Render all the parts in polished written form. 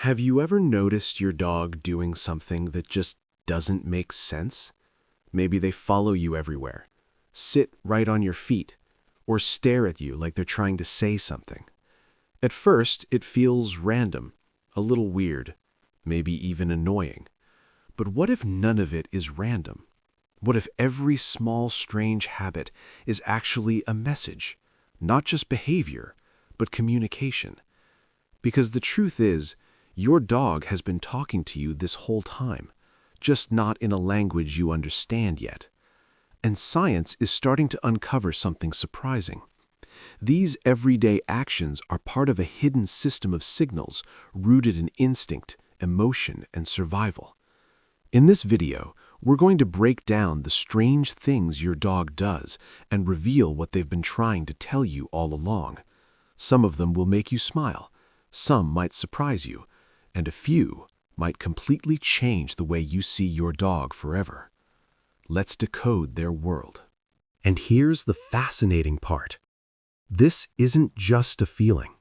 Have you ever noticed your dog doing something that just doesn't make sense? Maybe they follow you everywhere, sit right on your feet, or stare at you like they're trying to say something. At first, it feels random, a little weird, maybe even annoying. But what if none of it is random? What if every small, strange habit is actually a message, not just behavior, but communication? Because the truth is, your dog has been talking to you this whole time, just not in a language you understand yet. And science is starting to uncover something surprising. These everyday actions are part of a hidden system of signals rooted in instinct, emotion, and survival. In this video, we're going to break down the strange things your dog does and reveal what they've been trying to tell you all along. Some of them will make you smile, some might surprise you, and a few might completely change the way you see your dog forever. Let's decode their world. And here's the fascinating part. This isn't just a feeling.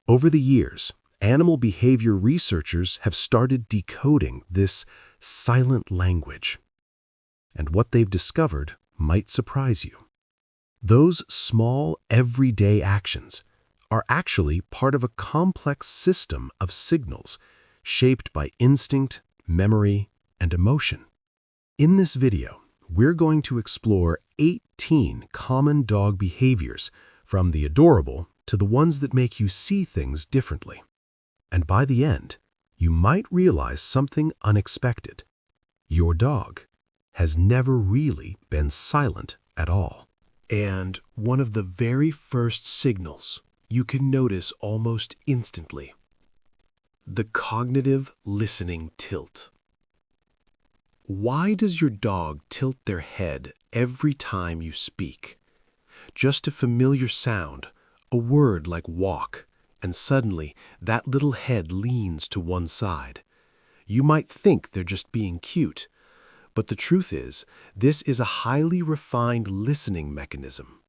Over the years, animal behavior researchers have started decoding this silent language. And what they've discovered might surprise you. Those small, everyday actions are actually part of a complex system of signals shaped by instinct, memory, and emotion. In this video, we're going to explore 18 common dog behaviors, from the adorable to the ones that make you see things differently. And by the end, you might realize something unexpected. Your dog has never really been silent at all. And one of the very first signals you can notice almost instantly: the cognitive listening tilt. Why does your dog tilt their head every time you speak? Just a familiar sound, a word like walk, and suddenly that little head leans to one side. You might think they're just being cute, but the truth is, this is a highly refined listening mechanism.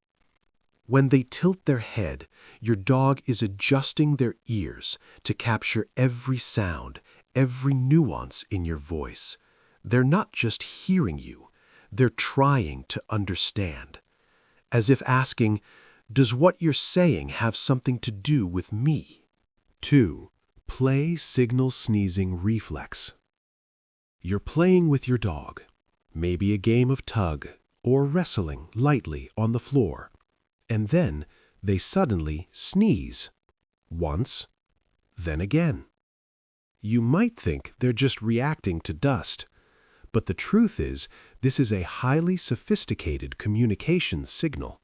When they tilt their head, your dog is adjusting their ears to capture every sound, every nuance in your voice. They're not just hearing you, they're trying to understand. As if asking, does what you're saying have something to do with me? 2. Play signal sneezing reflex. You're playing with your dog, maybe a game of tug or wrestling lightly on the floor, and then they suddenly sneeze. Once, then again. You might think they're just reacting to dust, but the truth is, this is a highly sophisticated communication signal.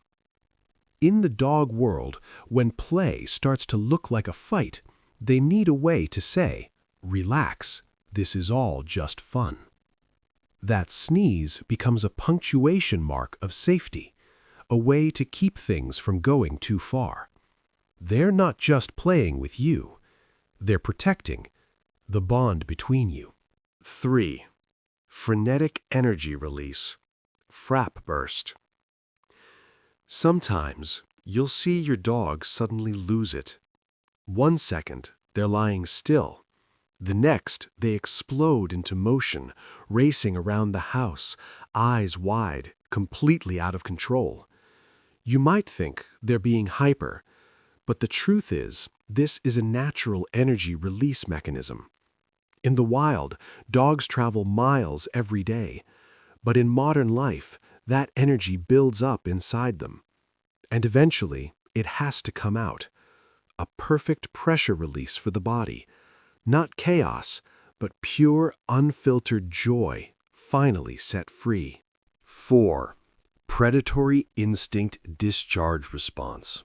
In the dog world, when play starts to look like a fight, they need a way to say, "Relax, this is all just fun." That sneeze becomes a punctuation mark of safety, a way to keep things from going too far. They're not just playing with you, they're protecting the bond between you. 3. Frenetic energy release, frap burst. Sometimes you'll see your dog suddenly lose it. 1 second, they're lying still. The next, they explode into motion, racing around the house, eyes wide, completely out of control. You might think they're being hyper, but the truth is, this is a natural energy release mechanism. In the wild, dogs travel miles every day, but in modern life, that energy builds up inside them. And eventually, it has to come out. A perfect pressure release for the body. Not chaos, but pure, unfiltered joy, finally set free. 4. Predatory instinct discharge response.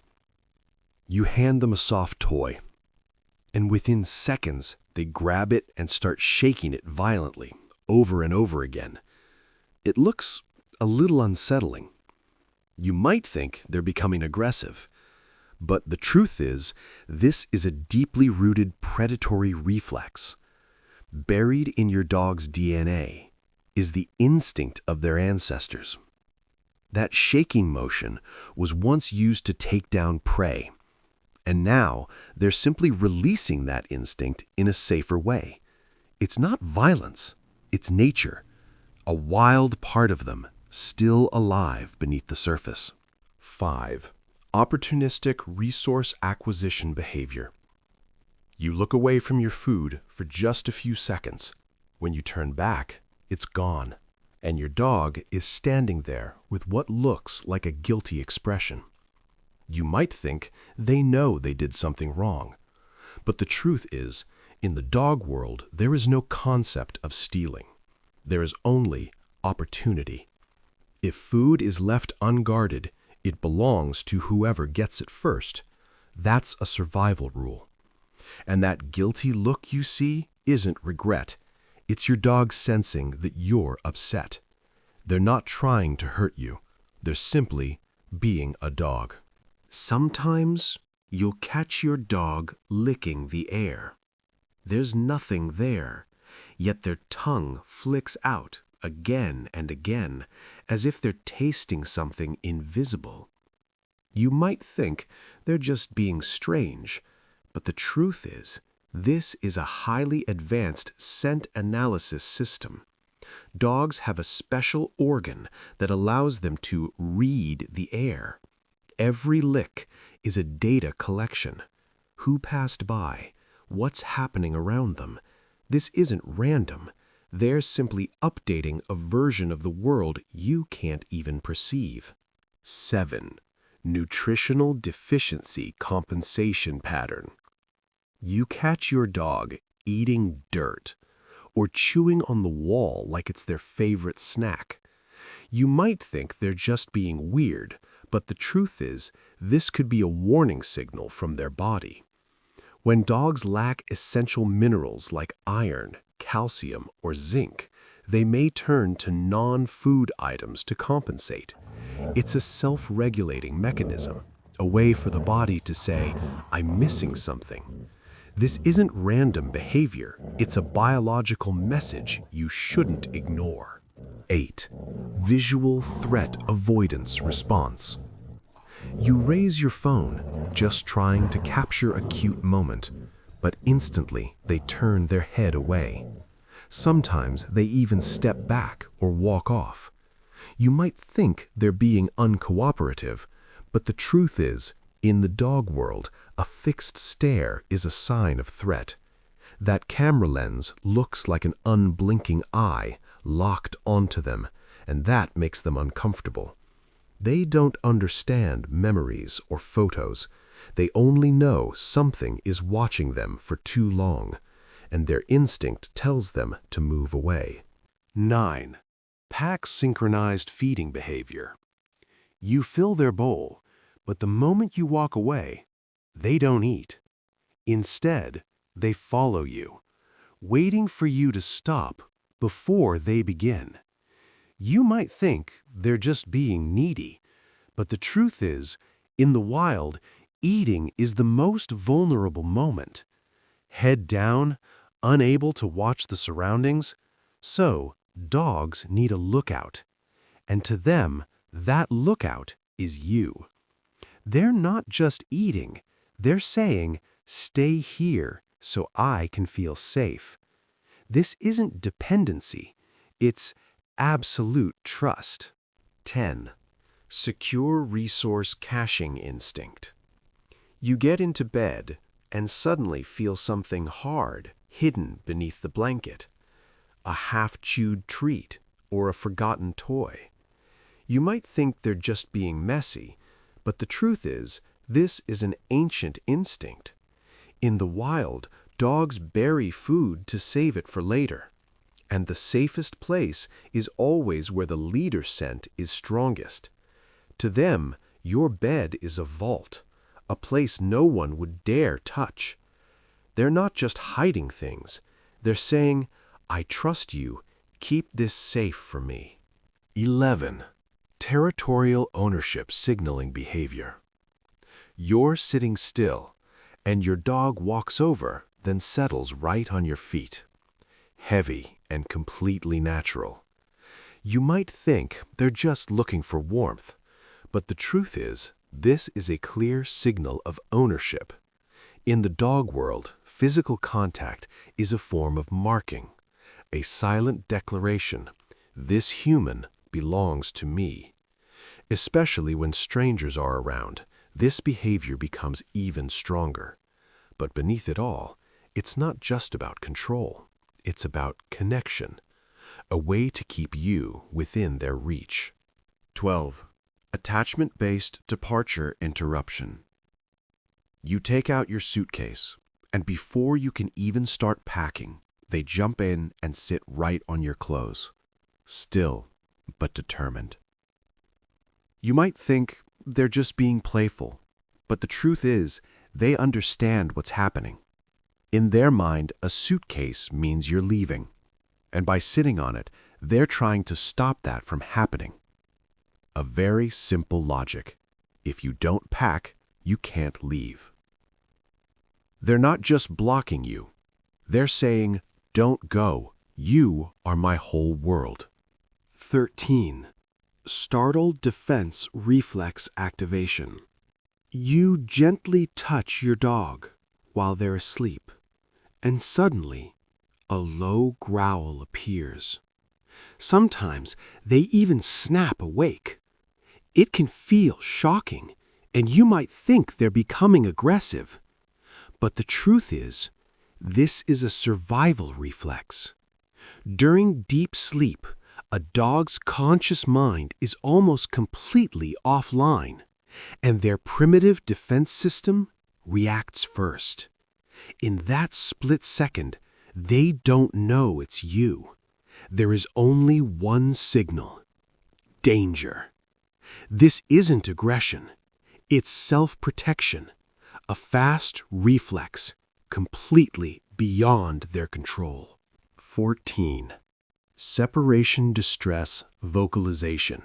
You hand them a soft toy, and within seconds, they grab it and start shaking it violently, over and over again. It looks a little unsettling. You might think they're becoming aggressive, but the truth is, this is a deeply rooted predatory reflex. Buried in your dog's DNA is the instinct of their ancestors. That shaking motion was once used to take down prey, And now they're simply releasing that instinct in a safer way. It's not violence, it's nature, a wild part of them, still alive beneath the surface. 5. Opportunistic resource acquisition behavior. You look away from your food for just a few seconds. When you turn back, it's gone, and your dog is standing there with what looks like a guilty expression. You might think they know they did something wrong, but the truth is, in the dog world, there is no concept of stealing. There is only opportunity. If food is left unguarded, it belongs to whoever gets it first. That's a survival rule. And that guilty look you see isn't regret. It's your dog sensing that you're upset. They're not trying to hurt you. They're simply being a dog. Sometimes you'll catch your dog licking the air. There's nothing there, yet their tongue flicks out again and again, as if they're tasting something invisible. You might think they're just being strange, but the truth is, this is a highly advanced scent analysis system. Dogs have a special organ that allows them to read the air. Every lick is a data collection. Who passed by? What's happening around them? This isn't random. They're simply updating a version of the world you can't even perceive. 7. Nutritional deficiency compensation pattern. You catch your dog eating dirt or chewing on the wall like it's their favorite snack. You might think they're just being weird, but the truth is, this could be a warning signal from their body. When dogs lack essential minerals like iron, calcium, or zinc, they may turn to non-food items to compensate. It's a self-regulating mechanism, a way for the body to say, I'm missing something. This isn't random behavior, it's a biological message you shouldn't ignore. 8. Visual threat avoidance response. You raise your phone, just trying to capture a cute moment, but instantly they turn their head away. Sometimes they even step back or walk off. You might think they're being uncooperative, but the truth is, in the dog world, a fixed stare is a sign of threat. That camera lens looks like an unblinking eye locked onto them, and that makes them uncomfortable. They don't understand memories or photos. They only know something is watching them for too long, and their instinct tells them to move away. 9. Pack-synchronized feeding behavior. You fill their bowl, but the moment you walk away, they don't eat. Instead, they follow you, waiting for you to stop before they begin. You might think they're just being needy, but the truth is, in the wild, eating is the most vulnerable moment. Head down, unable to watch the surroundings, so dogs need a lookout. And to them, that lookout is you. They're not just eating, they're saying, stay here so I can feel safe. This isn't dependency, it's absolute trust. 10. Secure resource caching instinct. You get into bed and suddenly feel something hard hidden beneath the blanket. A half-chewed treat or a forgotten toy. You might think they're just being messy, but the truth is, this is an ancient instinct. In the wild, dogs bury food to save it for later. And the safest place is always where the leader scent is strongest. To them, your bed is a vault, a place no one would dare touch. They're not just hiding things. They're saying, I trust you, keep this safe for me. 11. Territorial ownership signaling behavior. You're sitting still, and your dog walks over, then settles right on your feet. Heavy and completely natural. You might think they're just looking for warmth, but the truth is, this is a clear signal of ownership. In the dog world, physical contact is a form of marking, a silent declaration, this human belongs to me. Especially when strangers are around, this behavior becomes even stronger. But beneath it all, it's not just about control. It's about connection, a way to keep you within their reach. 12. Attachment-based departure interruption. You take out your suitcase, and before you can even start packing, they jump in and sit right on your clothes, still but determined. You might think they're just being playful, but the truth is, they understand what's happening. In their mind, a suitcase means you're leaving, and by sitting on it, they're trying to stop that from happening. A very simple logic. If you don't pack, you can't leave. They're not just blocking you. They're saying, don't go. You are my whole world. 13. Startled defense reflex activation. You gently touch your dog while they're asleep, and suddenly, a low growl appears. Sometimes they even snap awake. It can feel shocking, and you might think they're becoming aggressive. But the truth is, this is a survival reflex. During deep sleep, a dog's conscious mind is almost completely offline, and their primitive defense system reacts first. In that split second, they don't know it's you. There is only one signal: danger. This isn't aggression. It's self-protection, a fast reflex, completely beyond their control. 14. Separation distress vocalization.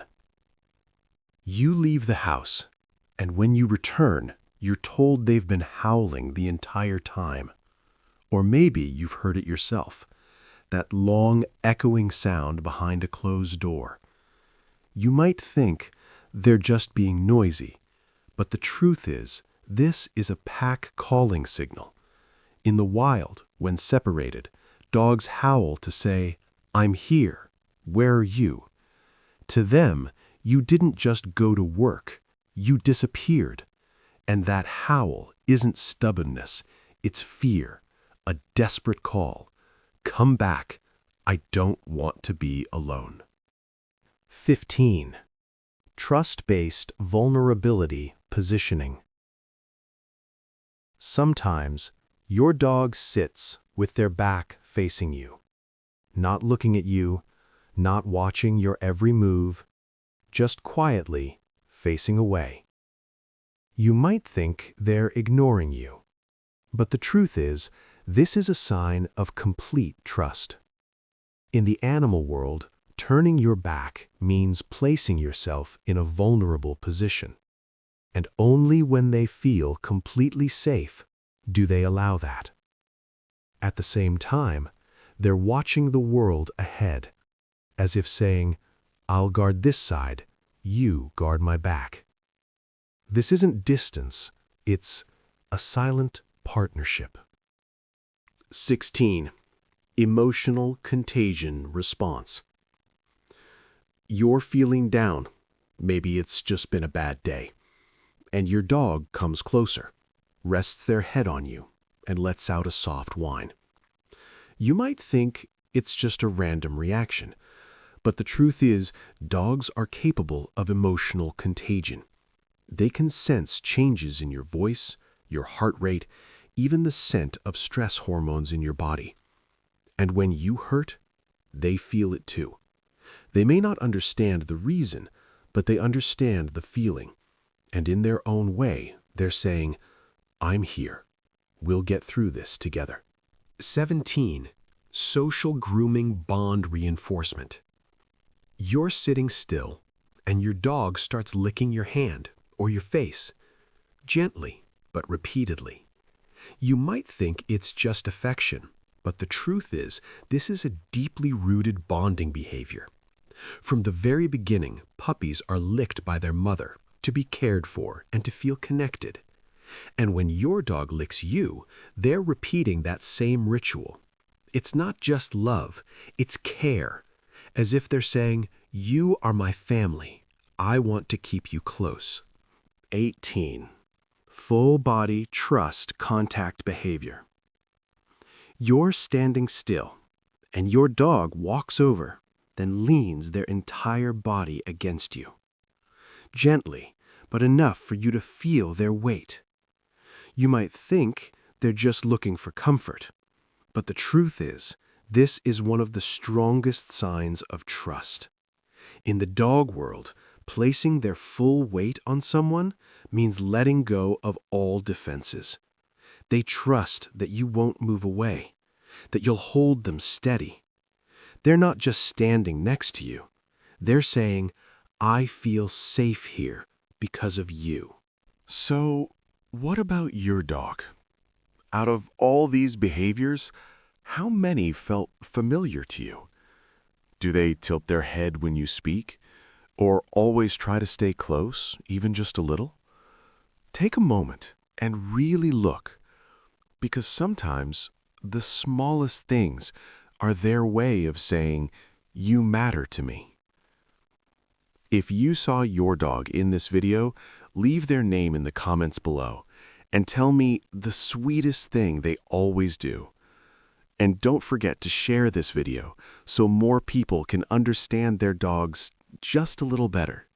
You leave the house, and when you return, you're told they've been howling the entire time. Or maybe you've heard it yourself, that long, echoing sound behind a closed door. You might think they're just being noisy, but the truth is, this is a pack calling signal. In the wild, when separated, dogs howl to say, I'm here. Where are you? To them, you didn't just go to work. You disappeared. And that howl isn't stubbornness. It's fear, a desperate call. Come back. I don't want to be alone. 15. Trust-based vulnerability positioning. Sometimes, your dog sits with their back facing you, not looking at you, not watching your every move, just quietly facing away. You might think they're ignoring you, but the truth is, this is a sign of complete trust. In the animal world, turning your back means placing yourself in a vulnerable position, and only when they feel completely safe do they allow that. At the same time, they're watching the world ahead, as if saying, I'll guard this side, you guard my back. This isn't distance, it's a silent partnership. 16. Emotional contagion response. You're feeling down. Maybe it's just been a bad day. And your dog comes closer, rests their head on you, and lets out a soft whine. You might think it's just a random reaction, but the truth is, dogs are capable of emotional contagion. They can sense changes in your voice, your heart rate, even the scent of stress hormones in your body. And when you hurt, they feel it too. They may not understand the reason, but they understand the feeling. And in their own way, they're saying, I'm here. We'll get through this together. 17. Social grooming bond reinforcement. You're sitting still, and your dog starts licking your hand or your face, gently but repeatedly. You might think it's just affection, but the truth is, this is a deeply rooted bonding behavior. From the very beginning, puppies are licked by their mother to be cared for and to feel connected. And when your dog licks you, they're repeating that same ritual. It's not just love, it's care. As if they're saying, "You are my family. I want to keep you close." 18. Full body trust contact behavior. You're standing still, and your dog walks over, then leans their entire body against you. Gently, but enough for you to feel their weight. You might think they're just looking for comfort, but the truth is, this is one of the strongest signs of trust. In the dog world, placing their full weight on someone means letting go of all defenses. They trust that you won't move away, that you'll hold them steady. They're not just standing next to you. They're saying, "I feel safe here because of you." So, what about your dog? Out of all these behaviors, how many felt familiar to you? Do they tilt their head when you speak? Or always try to stay close, even just a little? Take a moment and really look, because sometimes the smallest things are their way of saying, "You matter to me." If you saw your dog in this video, leave their name in the comments below and tell me the sweetest thing they always do. And don't forget to share this video so more people can understand their dogs just a little better.